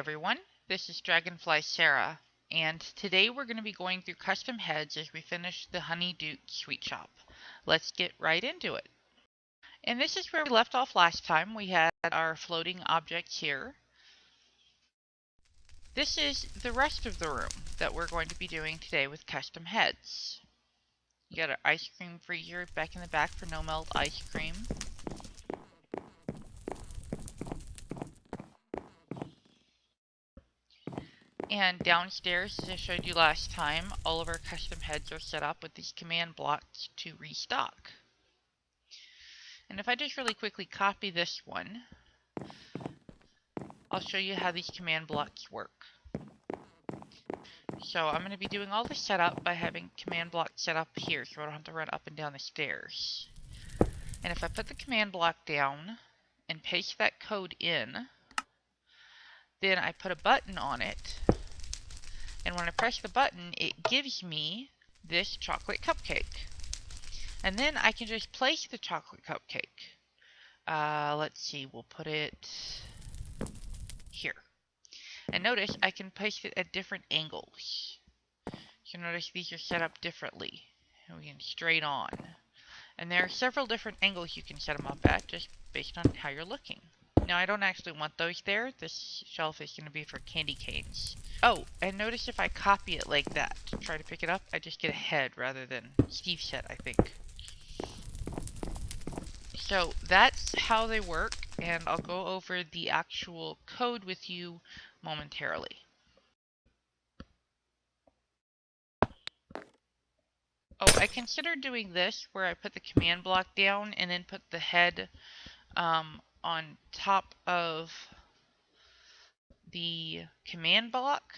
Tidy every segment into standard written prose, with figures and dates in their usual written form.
everyone, this is DragonflySara, and today we're going to be going through custom heads as we finish the Honeyduke sweet shop. Let's get right into it. And this is where we left off last time. We had our floating objects here. This is the rest of the room that we're going to be doing today with custom heads. You got an ice cream freezer back in the back for no melt ice cream. And downstairs, as I showed you last time, all of our custom heads are set up with these command blocks to restock. And if I just really quickly copy this one, I'll show you how these command blocks work. So I'm going to be doing all the setup by having command block set up here so I don't have to run up and down the stairs. And if I put the command block down and paste that code in, then I put a button on it. And when I press the button, it gives me this chocolate cupcake. And then I can just place the chocolate cupcake. Let's see, we'll put it here. And notice I can place it at different angles. So notice these are set up differently. And we can straight on. And there are several different angles you can set them up at, just based on how you're looking. Now I don't actually want those there. This shelf is going to be for candy canes. Oh, and notice if I copy it like that to try to pick it up, I just get a head rather than Steve said, I think. So that's how they work, and I'll go over the actual code with you momentarily. Oh, I considered doing this where I put the command block down and then put the head on top of the command block.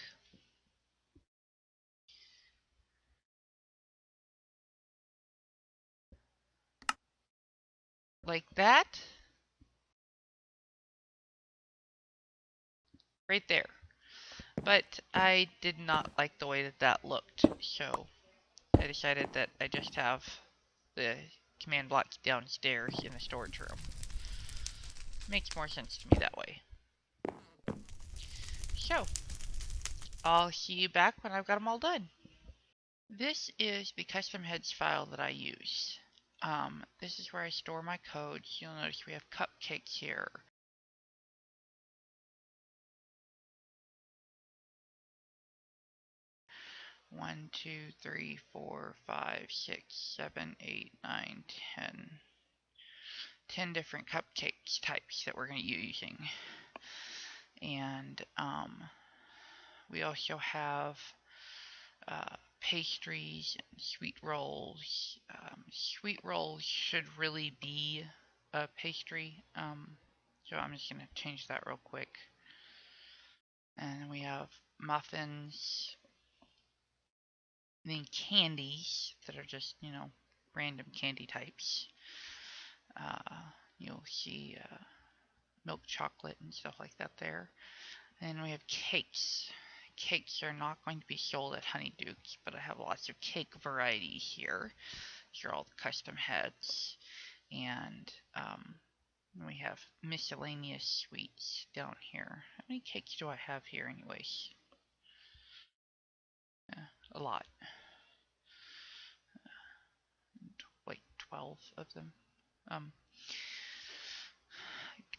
Like that. Right there. But I did not like the way that that looked, so I decided that I just have the command blocks downstairs in the storage room. Makes more sense to me that way. So, I'll see you back when I've got them all done. This is the custom heads file that I use. This is where I store my codes. You'll notice we have cupcakes here. One, two, three, 4, 5, 6, 7, 8, 9, 10. 10 different cupcakes types that we're going to be using. And we also have pastries and sweet rolls. Sweet rolls should really be a pastry. So I'm just going to change that real quick. And we have muffins. And then candies that are just, you know, random candy types. You'll see milk chocolate and stuff like that there. And we have cakes. Cakes are not going to be sold at Honeyduke, but I have lots of cake varieties here. These are all the custom heads. And we have miscellaneous sweets down here. How many cakes do I have here anyways? A lot. Like 12 of them. A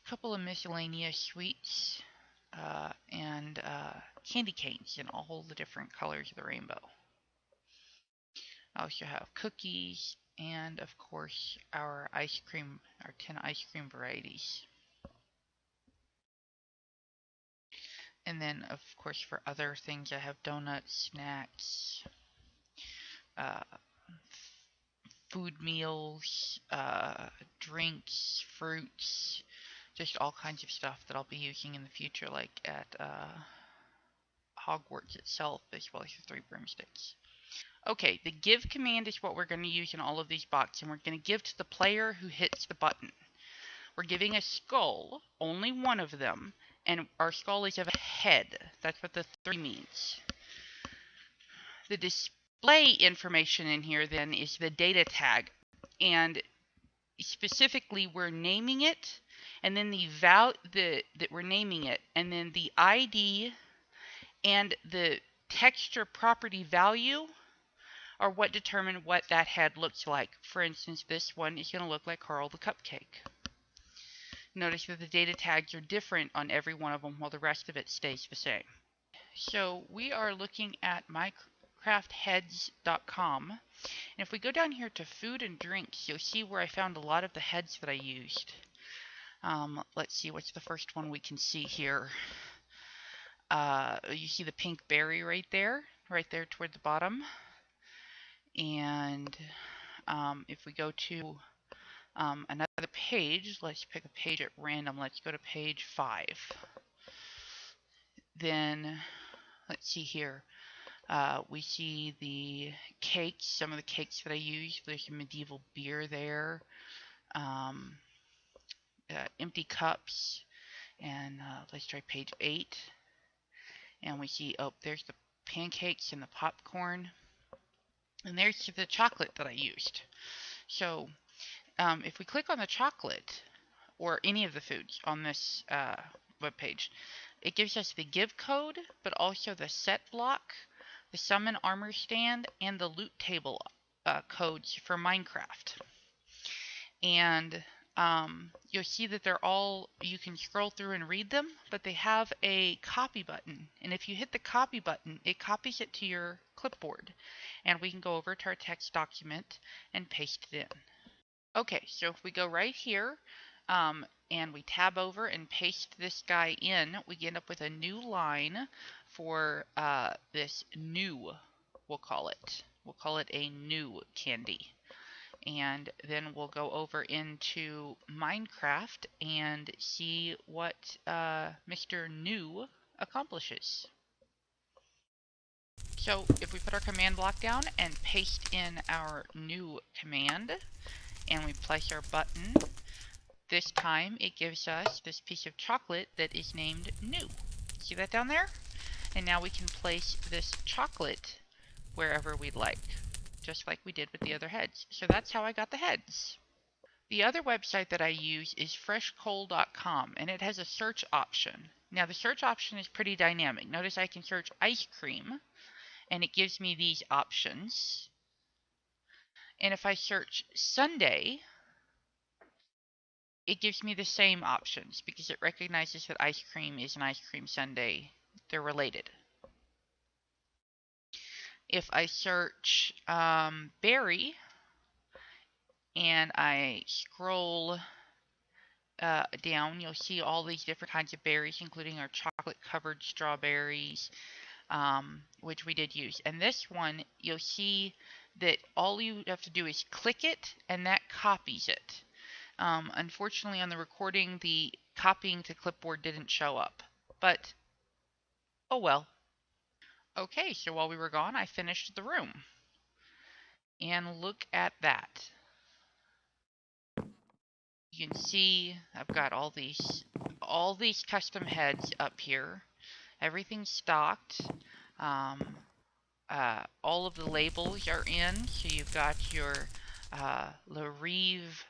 couple of miscellaneous sweets. And candy canes in all the different colors of the rainbow. I also have cookies and, of course, our 10 ice cream varieties. And then, of course, for other things, I have donuts, snacks, food meals, drinks, fruits, just all kinds of stuff that I'll be using in the future, like at Hogwarts itself, as well as the 3 broomsticks. Okay, the give command is what we're going to use in all of these boxes, and we're going to give to the player who hits the button. We're giving a skull, only one of them, and our skull is of a head. That's what the 3 means. The display information in here then is the data tag, and specifically we're naming it and then the val that we're naming it, and then the ID and the texture property value are what determine what that head looks like. For instance, this one is going to look like Carl the Cupcake. Notice that the data tags are different on every one of them while the rest of it stays the same. So we are looking at minecraftheads.com, and if we go down here to food and drinks, you'll see where I found a lot of the heads that I used. Let's see, what's the first one we can see here? You see the pink berry right there toward the bottom. And if we go to another page, let's pick a page at random. Let's go to page 5. Then, let's see here. We see the cakes, some of the cakes that I used. There's a medieval beer there. Empty cups. And let's try page 8. And we see, oh, there's the pancakes and the popcorn. And there's the chocolate that I used. So if we click on the chocolate, or any of the foods on this webpage, it gives us the give code, but also the set block, the summon armor stand, and the loot table codes for Minecraft. And you'll see that they're all, you can scroll through and read them, but they have a copy button. And if you hit the copy button, it copies it to your clipboard. And we can go over to our text document and paste it in. Okay, so if we go right here and we tab over and paste this guy in, we end up with a new line for this new, we'll call it. We'll call it a new candy. And then we'll go over into Minecraft and see what Mr. New accomplishes. So if we put our command block down and paste in our new command, and we place our button, this time it gives us this piece of chocolate that is named New. See that down there? And now we can place this chocolate wherever we'd like, just like we did with the other heads. So that's how I got the heads. The other website that I use is freshcoal.com, and it has a search option. Now the search option is pretty dynamic. Notice I can search ice cream, and it gives me these options. And if I search Sunday, it gives me the same options because it recognizes that ice cream is an ice cream sundae. They're related. If I search berry and I scroll down, you'll see all these different kinds of berries, including our chocolate-covered strawberries, which we did use. And this one, you'll see that all you have to do is click it, and that copies it. Unfortunately, on the recording, the copying to clipboard didn't show up. But, oh well. Okay, so while we were gone, I finished the room. And look at that. You can see I've got all these custom heads up here. Everything's stocked. All of the labels are in. So you've got your La Rive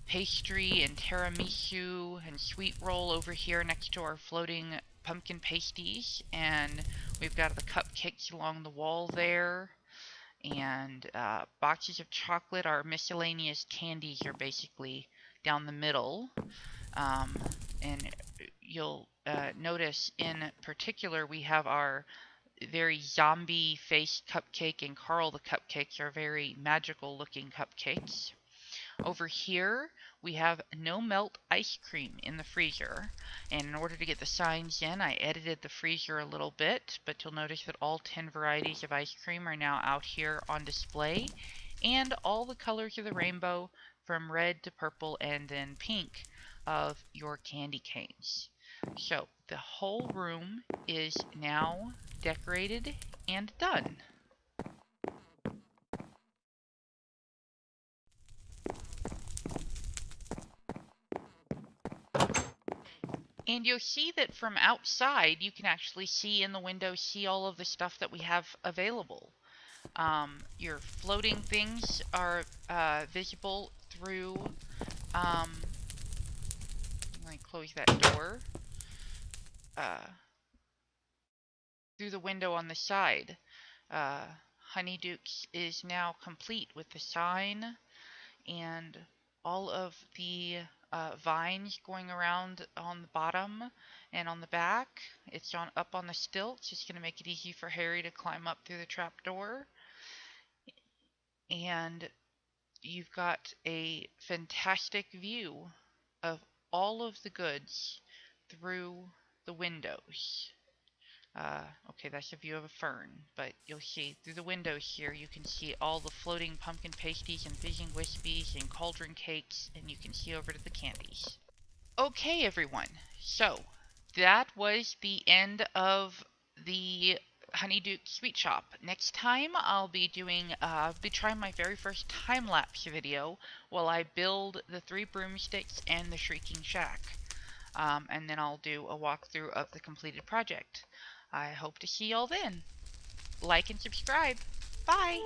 pastry and tiramisu and sweet roll over here next to our floating pumpkin pasties, and we've got the cupcakes along the wall there, and boxes of chocolate. Our miscellaneous candies are basically down the middle, and you'll notice in particular we have our very zombie faced cupcake, and Carl the Cupcakes are very magical looking cupcakes. Over here, we have no melt ice cream in the freezer, and in order to get the signs in, I edited the freezer a little bit, but you'll notice that all 10 varieties of ice cream are now out here on display, and all the colors of the rainbow from red to purple and then pink of your candy canes. So the whole room is now decorated and done. And you'll see that from outside, you can actually see in the window, see all of the stuff that we have available. Your floating things are visible through Let me close that door. Through the window on the side. Honeyduke is now complete with the sign and all of the vines going around on the bottom and on the back. It's up on the stilts. It's going to make it easy for Harry to climb up through the trapdoor. And you've got a fantastic view of all of the goods through the windows. Okay, that's a view of a fern, but you'll see through the windows here, you can see all the floating pumpkin pasties and fizzing wispies and cauldron cakes, and you can see over to the candies. Okay, everyone, so that was the end of the Honeyduke Sweet Shop. Next time, I'll be trying my very first time-lapse video while I build the 3 broomsticks and the Shrieking Shack. And then I'll do a walkthrough of the completed project. I hope to see y'all then. Like and subscribe. Bye!